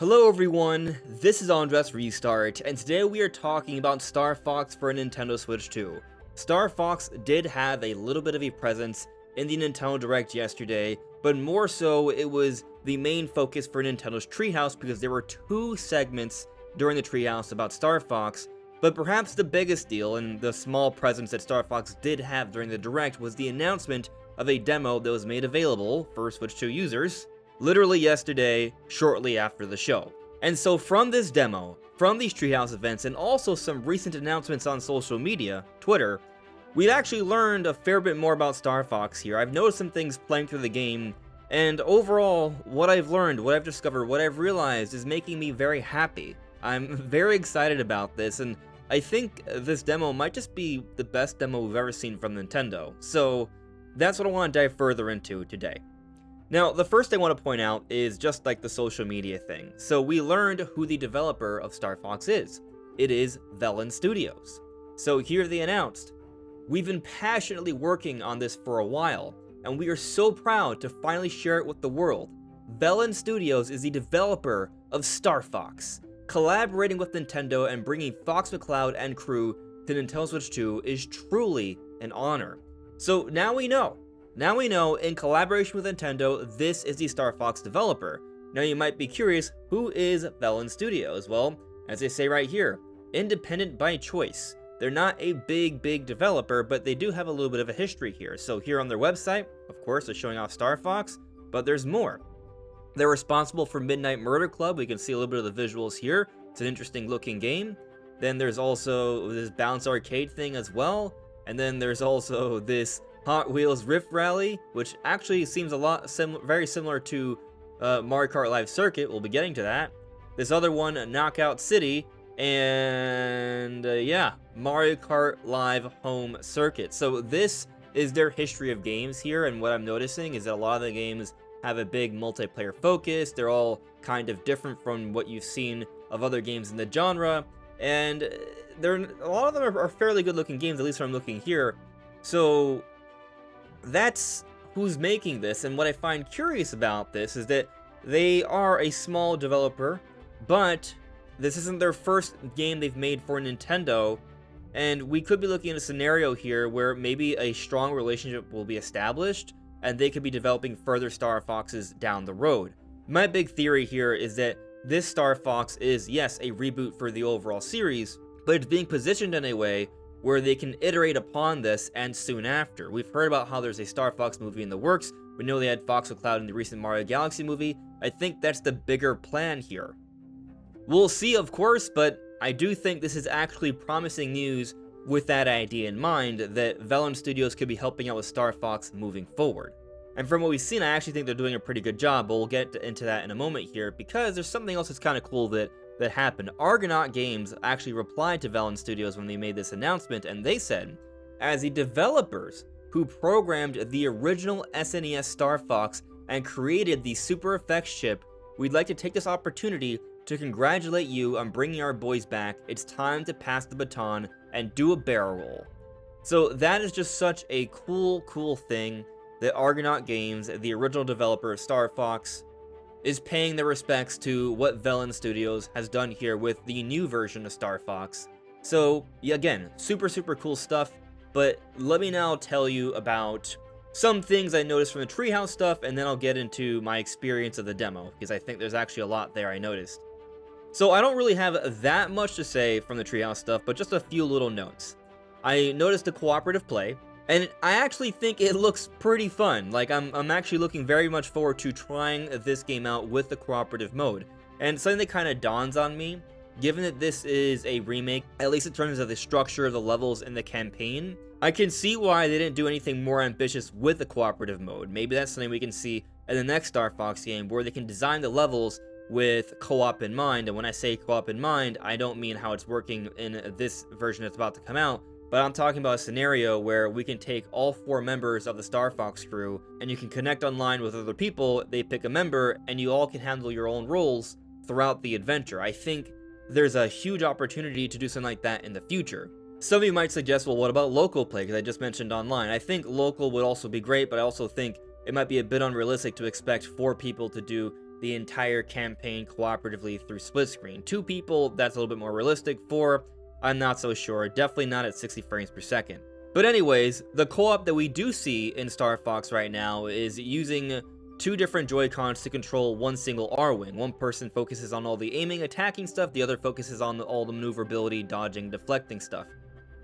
Hello everyone, this is AndresRestart, and today we are talking about Star Fox for Nintendo Switch 2. Star Fox did have a little bit of a presence in the Nintendo Direct yesterday, but more so it was the main focus for Nintendo's Treehouse because there were two segments during the Treehouse about Star Fox, but perhaps the biggest deal and the small presence that Star Fox did have during the Direct was the announcement of a demo that was made available for Switch 2 users literally yesterday, shortly after the show. And so from this demo, from these Treehouse events, and also some recent announcements on social media, Twitter, we've actually learned a fair bit more about Star Fox here. I've noticed some things playing through the game, and overall, what I've learned, what I've discovered, what I've realized is making me very happy. I'm very excited about this, and I think this demo might just be the best demo we've ever seen from Nintendo. So that's what I want to dive further into today. Now, the first thing I want to point out is just like the social media thing. So we learned who the developer of Star Fox is. It is Velan Studios. So here they announced, we've been passionately working on this for a while, and we are so proud to finally share it with the world. Velan Studios is the developer of Star Fox. Collaborating with Nintendo and bringing Fox McCloud and crew to Nintendo Switch 2 is truly an honor. So now we know, in collaboration with Nintendo, this is the Star Fox developer. Now you might be curious, who is Velan Studios? Well, as they say right here, independent by choice. They're not a big developer, but they do have a little bit of a history here. So here on their website, of course, they're showing off Star Fox, but there's more. They're responsible for Midnight Murder Club. We can see a little bit of the visuals here. It's an interesting looking game. Then there's also this Bounce Arcade thing as well. And then there's also this Hot Wheels Rift Rally, which actually seems a lot very similar to Mario Kart Live Circuit. We'll be getting to that. This other one, Knockout City, and yeah, Mario Kart Live Home Circuit. So this is their history of games here, and what I'm noticing is that a lot of the games have a big multiplayer focus. They're all kind of different from what you've seen of other games in the genre, and a lot of them are fairly good looking games, at least when I'm looking here. So that's who's making this, and what I find curious about this is that they are a small developer, but this isn't their first game they've made for Nintendo, and we could be looking at a scenario here where maybe a strong relationship will be established, and they could be developing further Star Foxes down the road. My big theory here is that this Star Fox is, yes, a reboot for the overall series, but it's being positioned in a way where they can iterate upon this and soon after. We've heard about how there's a Star Fox movie in the works. We know they had Fox McCloud in the recent Mario Galaxy movie. I think that's the bigger plan here. We'll see, of course, but I do think this is actually promising news with that idea in mind, that Velan Studios could be helping out with Star Fox moving forward. And from what we've seen, I actually think they're doing a pretty good job, but we'll get into that in a moment here, because there's something else that's kind of cool that happened. Argonaut Games actually replied to Velan Studios when they made this announcement, and they said, as the developers who programmed the original SNES Star Fox and created the Super Effects chip, we'd like to take this opportunity to congratulate you on bringing our boys back. It's time to pass the baton and do a barrel roll. So that is just such a cool thing that Argonaut Games, the original developer of Star Fox, is paying their respects to what Velan Studios has done here with the new version of Star Fox. So, again, super cool stuff, but let me now tell you about some things I noticed from the Treehouse stuff, and then I'll get into my experience of the demo, because I think there's actually a lot there I noticed. So I don't really have that much to say from the Treehouse stuff, but just a few little notes. I noticed the cooperative play, and I actually think it looks pretty fun. Like, I'm actually looking very much forward to trying this game out with the cooperative mode. And something that kind of dawns on me, given that this is a remake, at least in terms of the structure of the levels in the campaign, I can see why they didn't do anything more ambitious with the cooperative mode. Maybe that's something we can see in the next Star Fox game, where they can design the levels with co-op in mind. And when I say co-op in mind, I don't mean how it's working in this version that's about to come out, but I'm talking about a scenario where we can take all 4 members of the Star Fox crew, and you can connect online with other people, they pick a member, and you all can handle your own roles throughout the adventure. I think there's a huge opportunity to do something like that in the future. Some of you might suggest, well, what about local play, because I just mentioned online. I think local would also be great, but I also think it might be a bit unrealistic to expect 4 people to do the entire campaign cooperatively through split screen. 2 people, that's a little bit more realistic. 4, I'm not so sure. Definitely not at 60 frames per second. But anyways, the co-op that we do see in Star Fox right now is using 2 different Joy-Cons to control one single R-Wing. One person focuses on all the aiming, attacking stuff, the other focuses on all the maneuverability, dodging, deflecting stuff.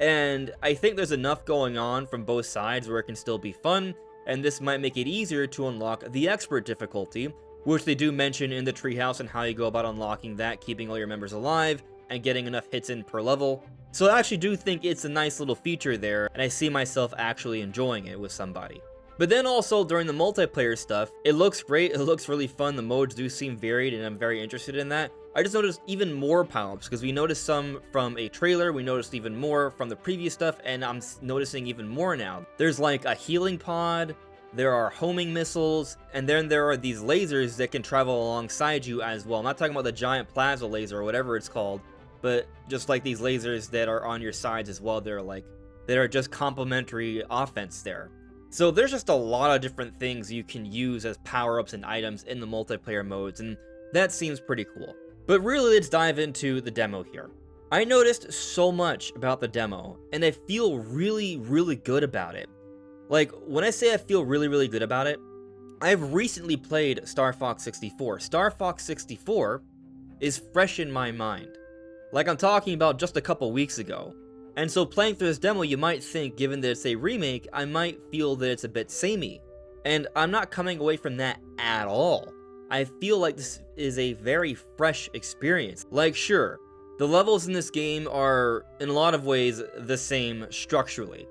And I think there's enough going on from both sides where it can still be fun, and this might make it easier to unlock the Expert difficulty, which they do mention in the Treehouse and how you go about unlocking that, keeping all your members alive, and getting enough hits in per level. So I actually do think it's a nice little feature there, and I see myself actually enjoying it with somebody. But then also, during the multiplayer stuff, it looks great, it looks really fun, the modes do seem varied, and I'm very interested in that. I just noticed even more power-ups, because we noticed some from a trailer, we noticed even more from the previous stuff, and I'm noticing even more now. There's like a healing pod, there are homing missiles, and then there are these lasers that can travel alongside you as well. I'm not talking about the giant plasma laser or whatever it's called, but just like these lasers that are on your sides as well. They're like, that are just complementary offense there. So there's just a lot of different things you can use as power-ups and items in the multiplayer modes, and that seems pretty cool. But really, let's dive into the demo here. I noticed so much about the demo, and I feel really, really good about it. Like, when I say I feel really, really good about it, I've recently played Star Fox 64. Star Fox 64 is fresh in my mind. Like I'm talking about just a couple weeks ago. And so playing through this demo, you might think, given that it's a remake, I might feel that it's a bit samey. And I'm not coming away from that at all. I feel like this is a very fresh experience. Like, sure, the levels in this game are, in a lot of ways, the same structurally.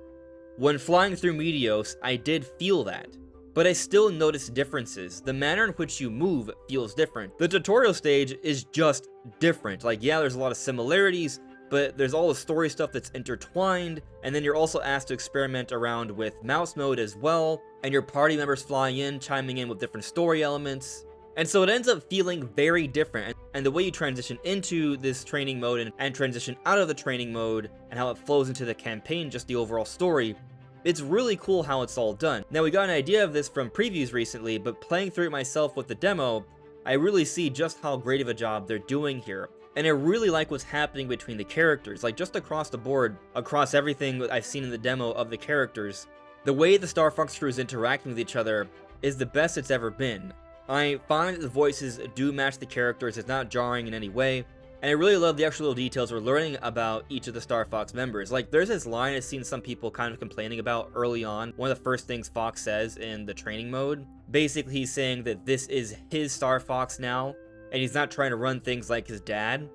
When flying through Meteos, I did feel that. But I still notice differences. The manner in which you move feels different. The tutorial stage is just different. Like, yeah, there's a lot of similarities, but there's all the story stuff that's intertwined, and then you're also asked to experiment around with mouse mode as well, and your party members flying in, chiming in with different story elements. And so it ends up feeling very different, and the way you transition into this training mode and transition out of the training mode, and how it flows into the campaign, just the overall story, it's really cool how it's all done. Now, we got an idea of this from previews recently, but playing through it myself with the demo, I really see just how great of a job they're doing here. And I really like what's happening between the characters, like just across the board, across everything I've seen in the demo of the characters. The way the Star Fox crew is interacting with each other is the best it's ever been. I find that the voices do match the characters, it's not jarring in any way, and I really love the extra little details we're learning about each of the Star Fox members. Like, there's this line I've seen some people kind of complaining about early on, one of the first things Fox says in the training mode. Basically, he's saying that this is his Star Fox now, and he's not trying to run things like his dad.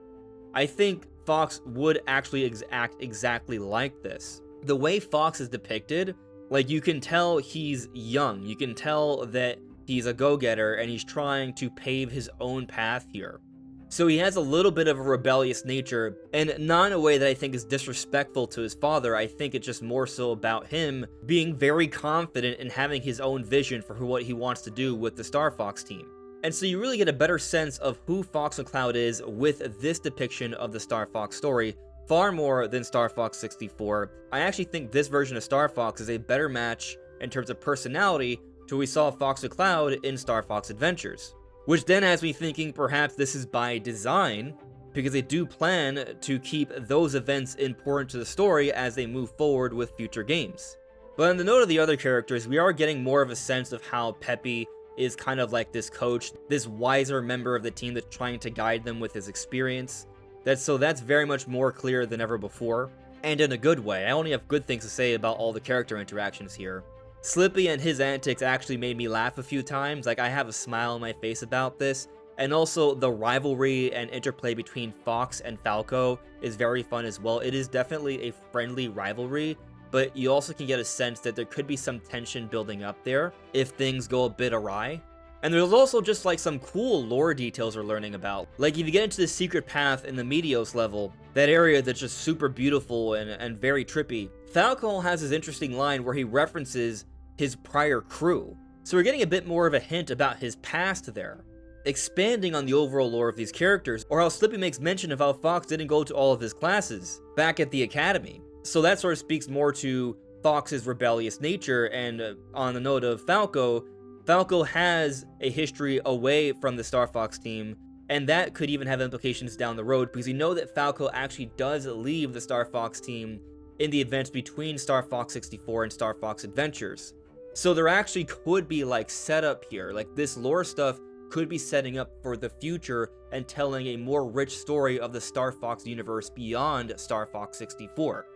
I think Fox would actually act exactly like this. The way Fox is depicted, like, you can tell he's young, you can tell that he's a go-getter and he's trying to pave his own path here. So he has a little bit of a rebellious nature, and not in a way that I think is disrespectful to his father. I think it's just more so about him being very confident in having his own vision for what he wants to do with the Star Fox team. And so you really get a better sense of who Fox McCloud is with this depiction of the Star Fox story, far more than Star Fox 64. I actually think this version of Star Fox is a better match in terms of personality to what we saw Fox McCloud in Star Fox Adventures. Which then has me thinking perhaps this is by design, because they do plan to keep those events important to the story as they move forward with future games. But on the note of the other characters, we are getting more of a sense of how Peppy is kind of like this coach, this wiser member of the team that's trying to guide them with his experience. That's very much more clear than ever before, and in a good way. I only have good things to say about all the character interactions here. Slippy and his antics actually made me laugh a few times, like I have a smile on my face about this, and also the rivalry and interplay between Fox and Falco is very fun as well. It is definitely a friendly rivalry, but you also can get a sense that there could be some tension building up there if things go a bit awry. And there's also just like some cool lore details we're learning about. Like if you get into the secret path in the Meteos level, that area that's just super beautiful and very trippy, Falco has this interesting line where he references his prior crew. So we're getting a bit more of a hint about his past there, expanding on the overall lore of these characters, or how Slippy makes mention of how Fox didn't go to all of his classes back at the academy. So that sort of speaks more to Fox's rebellious nature, and on the note of Falco, Falco has a history away from the Star Fox team, and that could even have implications down the road, because you know that Falco actually does leave the Star Fox team in the events between Star Fox 64 and Star Fox Adventures. So there actually could be like setup here, like this lore stuff could be setting up for the future and telling a more rich story of the Star Fox universe beyond Star Fox 64.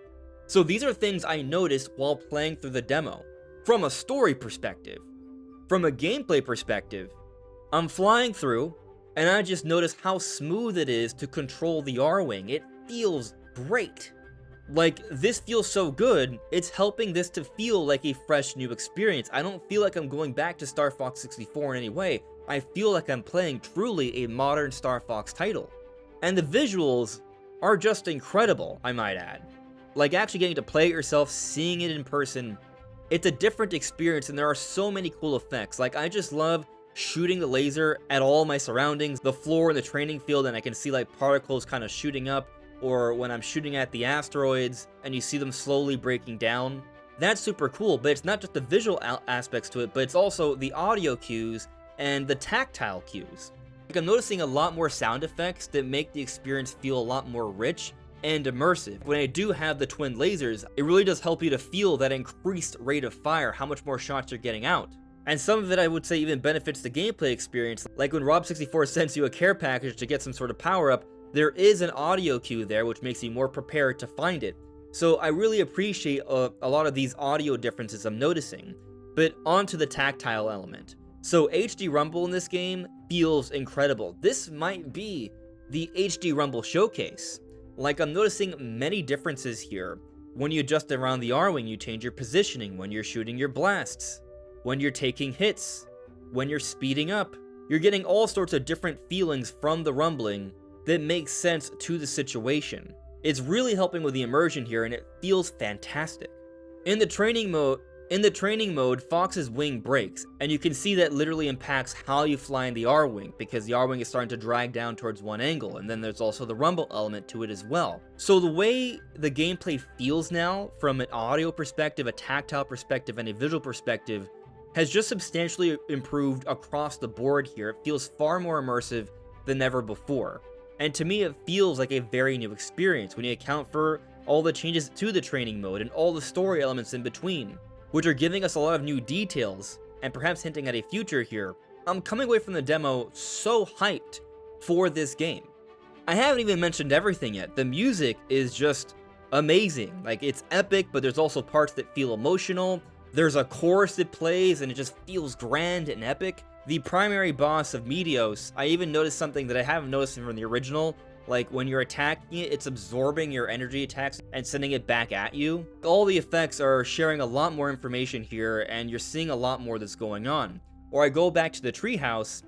So these are things I noticed while playing through the demo. From a story perspective, from a gameplay perspective, I'm flying through and I just noticed how smooth it is to control the R-Wing. It feels great. Like, this feels so good, it's helping this to feel like a fresh new experience. I don't feel like I'm going back to Star Fox 64 in any way. I feel like I'm playing truly a modern Star Fox title. And the visuals are just incredible, I might add. Like, actually getting to play it yourself, seeing it in person, it's a different experience, and there are so many cool effects. Like, I just love shooting the laser at all my surroundings, the floor in the training field, and I can see like particles kind of shooting up, or when I'm shooting at the asteroids and you see them slowly breaking down. That's super cool, but it's not just the visual aspects to it, but it's also the audio cues and the tactile cues. Like, I'm noticing a lot more sound effects that make the experience feel a lot more rich and immersive. When I do have the twin lasers, it really does help you to feel that increased rate of fire, how much more shots you're getting out. And some of it, I would say, even benefits the gameplay experience. Like when Rob64 sends you a care package to get some sort of power-up, there is an audio cue there, which makes you more prepared to find it. So I really appreciate a lot of these audio differences I'm noticing. But onto the tactile element. So HD Rumble in this game feels incredible. This might be the HD Rumble showcase. Like, I'm noticing many differences here. When you adjust around the R-Wing, you change your positioning. When you're shooting your blasts, when you're taking hits, when you're speeding up, you're getting all sorts of different feelings from the rumbling that makes sense to the situation. It's really helping with the immersion here, and it feels fantastic. In the training mode, Fox's wing breaks, and you can see that literally impacts how you fly in the R-Wing, because the R-Wing is starting to drag down towards one angle, and then there's also the rumble element to it as well. So the way the gameplay feels now, from an audio perspective, a tactile perspective, and a visual perspective, has just substantially improved across the board here. It feels far more immersive than ever before. And to me, it feels like a very new experience when you account for all the changes to the training mode and all the story elements in between, which are giving us a lot of new details and perhaps hinting at a future here. I'm coming away from the demo so hyped for this game. I haven't even mentioned everything yet. The music is just amazing. Like, it's epic, but there's also parts that feel emotional. There's a chorus that plays and it just feels grand and epic. The primary boss of Meteos, I even noticed something that I haven't noticed from the original. Like, when you're attacking it, it's absorbing your energy attacks and sending it back at you. All the effects are sharing a lot more information here, and you're seeing a lot more that's going on. Or I go back to the Treehouse.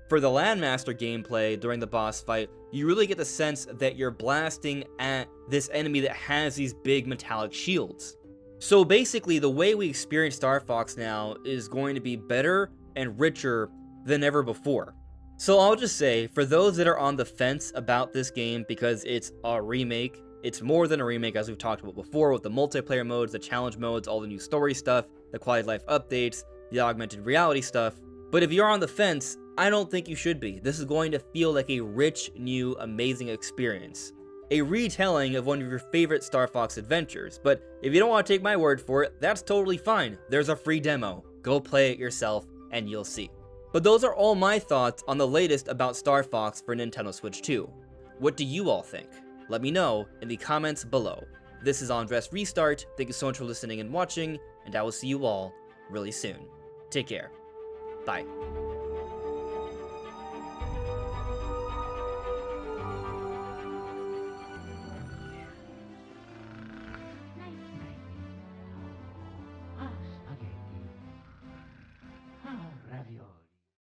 For the Landmaster gameplay during the boss fight, you really get the sense that you're blasting at this enemy that has these big metallic shields. So basically, the way we experience Star Fox now is going to be better and richer than ever before. So I'll just say, for those that are on the fence about this game because it's a remake, it's more than a remake, as we've talked about before, with the multiplayer modes, the challenge modes, all the new story stuff, the quality of life updates, the augmented reality stuff. But if you're on the fence, I don't think you should be. This is going to feel like a rich, new, amazing experience. A retelling of one of your favorite Star Fox adventures. But if you don't want to take my word for it, that's totally fine. There's a free demo. Go play it yourself, and you'll see. But those are all my thoughts on the latest about Star Fox for Nintendo Switch 2. What do you all think? Let me know in the comments below. This is AndresRestart. Thank you so much for listening and watching, and I will see you all really soon. Take care. Bye.